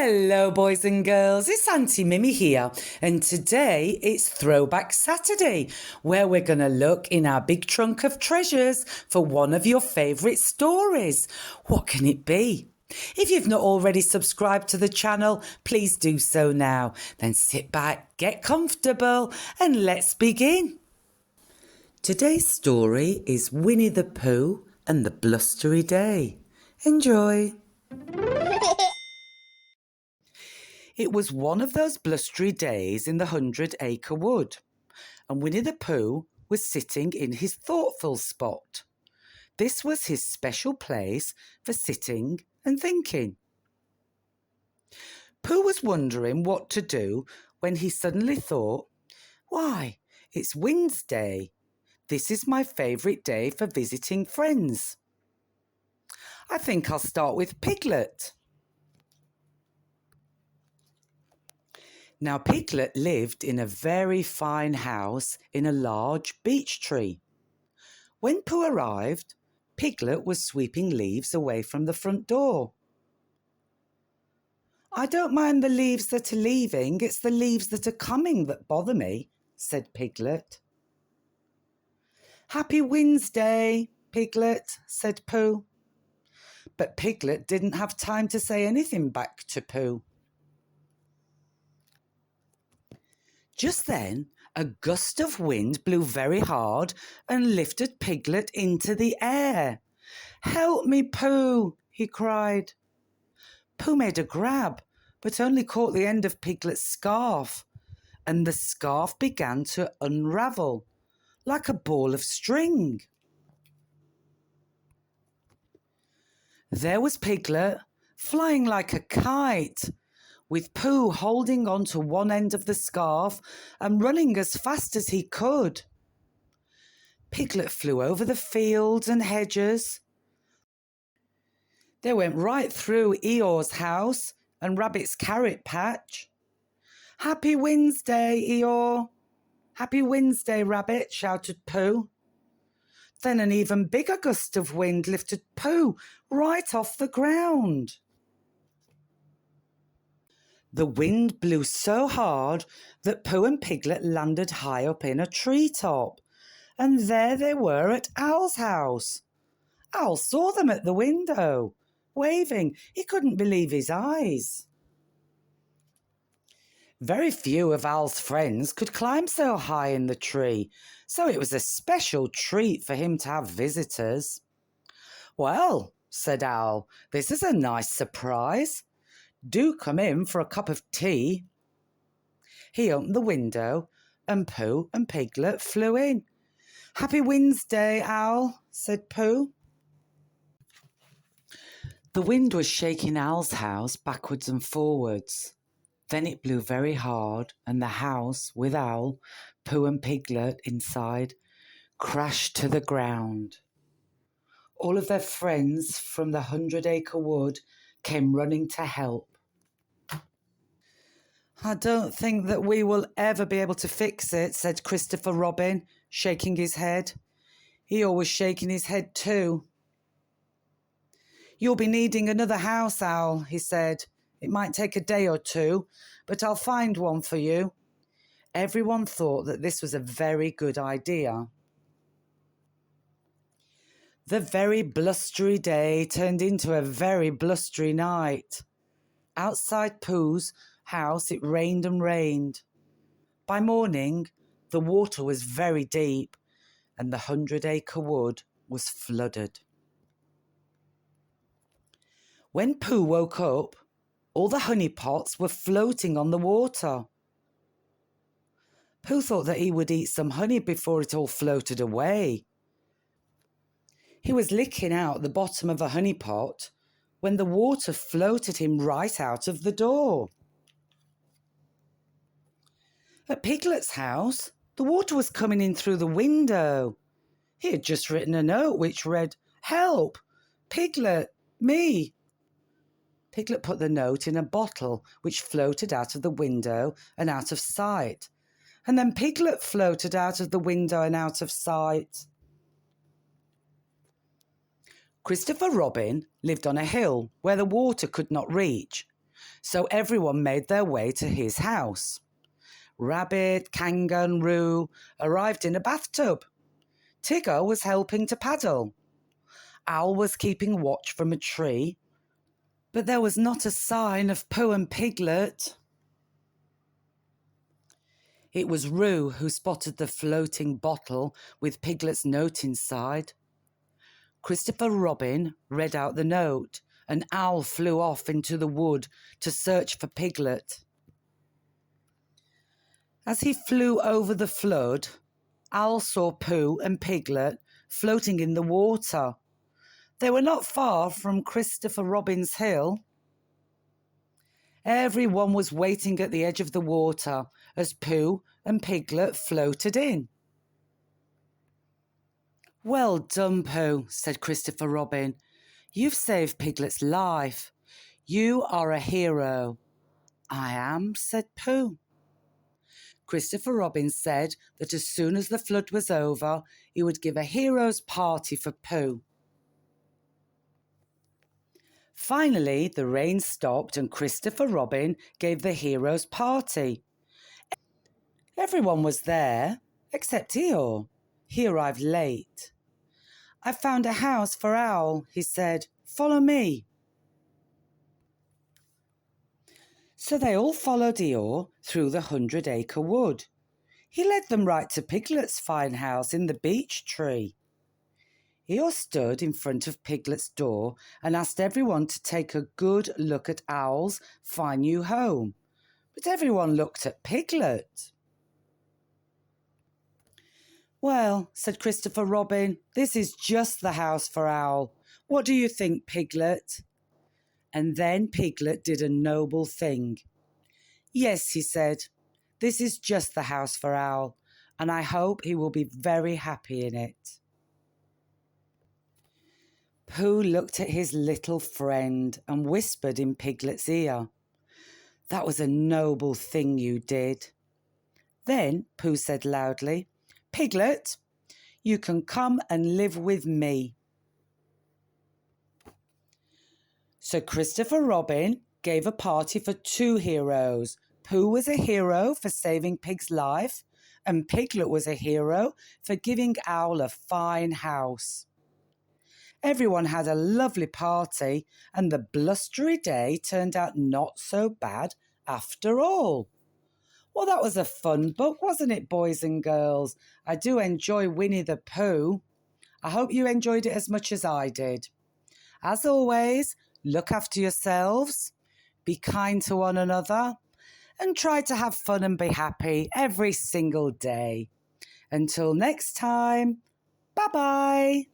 Hello boys and girls, it's Aunty Mimmi here, and today it's Throwback Saturday, where we're going to look in our big trunk of treasures for one of your favourite stories. What can it be? If you've not already subscribed to the channel, please do so now. Then sit back, get comfortable, and let's begin. Today's story is Winnie the Pooh and the Blustery Day. Enjoy. It was one of those blustery days in the 100-acre wood, and Winnie the Pooh was sitting in his thoughtful spot. This was his special place for sitting and thinking. Pooh was wondering what to do when he suddenly thought, "Why, it's Wednesday. This is my favourite day for visiting friends. I think I'll start with Piglet." Now, Piglet lived in a very fine house in a large beech tree. When Pooh arrived, Piglet was sweeping leaves away from the front door. "I don't mind the leaves that are leaving, it's the leaves that are coming that bother me," said Piglet. "Happy Wednesday, Piglet," said Pooh. But Piglet didn't have time to say anything back to Pooh. Just then, a gust of wind blew very hard and lifted Piglet into the air. "Help me, Pooh!" he cried. Pooh made a grab, but only caught the end of Piglet's scarf, and the scarf began to unravel like a ball of string. There was Piglet, flying like a kite, with Pooh holding on to one end of the scarf and running as fast as he could. Piglet flew over the fields and hedges. They went right through Eeyore's house and Rabbit's carrot patch. "Happy Wednesday, Eeyore! Happy Wednesday, Rabbit!" shouted Pooh. Then an even bigger gust of wind lifted Pooh right off the ground. The wind blew so hard that Pooh and Piglet landed high up in a treetop, and there they were at Owl's house. Owl saw them at the window, waving. He couldn't believe his eyes. Very few of Owl's friends could climb so high in the tree, so it was a special treat for him to have visitors. "Well," said Owl, "this is a nice surprise. Do come in for a cup of tea." He opened the window and Pooh and Piglet flew in. "Happy Wednesday, Owl," said Pooh. The wind was shaking Owl's house backwards and forwards. Then it blew very hard, and the house with Owl, Pooh and Piglet inside crashed to the ground. All of their friends from the 100-acre wood came running to help. "I don't think that we will ever be able to fix it," said Christopher Robin, shaking his head. Eeyore was shaking his head too. "You'll be needing another house, Owl," he said. "It might take a day or two, but I'll find one for you." Everyone thought that this was a very good idea. The very blustery day turned into a very blustery night. Outside Pooh's house it rained and rained. By morning the water was very deep and the 100-acre wood was flooded. When Pooh woke up, all the honey pots were floating on the water. Pooh thought that he would eat some honey before it all floated away. He was licking out the bottom of a honey pot when the water floated him right out of the door. At Piglet's house, the water was coming in through the window. He had just written a note which read, "Help! Piglet! Me!" Piglet put the note in a bottle which floated out of the window and out of sight. And then Piglet floated out of the window and out of sight. Christopher Robin lived on a hill where the water could not reach. So everyone made their way to his house. Rabbit, Kangaroo arrived in a bathtub. Tigger was helping to paddle. Owl was keeping watch from a tree. But there was not a sign of Pooh and Piglet. It was Roo who spotted the floating bottle with Piglet's note inside. Christopher Robin read out the note, and Owl flew off into the wood to search for Piglet. As he flew over the flood, Owl saw Pooh and Piglet floating in the water. They were not far from Christopher Robin's hill. Everyone was waiting at the edge of the water as Pooh and Piglet floated in. "Well done, Pooh," said Christopher Robin. "You've saved Piglet's life. You are a hero." "I am," said Pooh. Christopher Robin said that as soon as the flood was over, he would give a hero's party for Pooh. Finally, the rain stopped and Christopher Robin gave the hero's party. Everyone was there, except Eeyore. He arrived late. "I found a house for Owl," he said. "Follow me." So they all followed Eeyore through the 100-acre wood. He led them right to Piglet's fine house in the beech tree. Eeyore stood in front of Piglet's door and asked everyone to take a good look at Owl's fine new home. But everyone looked at Piglet. "Well," said Christopher Robin, "this is just the house for Owl. What do you think, Piglet?" And then Piglet did a noble thing. "Yes," he said, "this is just the house for Owl, and I hope he will be very happy in it." Pooh looked at his little friend and whispered in Piglet's ear, "That was a noble thing you did." Then Pooh said loudly, "Piglet, you can come and live with me." So Christopher Robin gave a party for 2 heroes. Pooh was a hero for saving Pig's life, and Piglet was a hero for giving Owl a fine house. Everyone had a lovely party, and the blustery day turned out not so bad after all. Well, that was a fun book, wasn't it, boys and girls? I do enjoy Winnie the Pooh. I hope you enjoyed it as much as I did. As always, look after yourselves, be kind to one another, and try to have fun and be happy every single day. Until next time, bye-bye.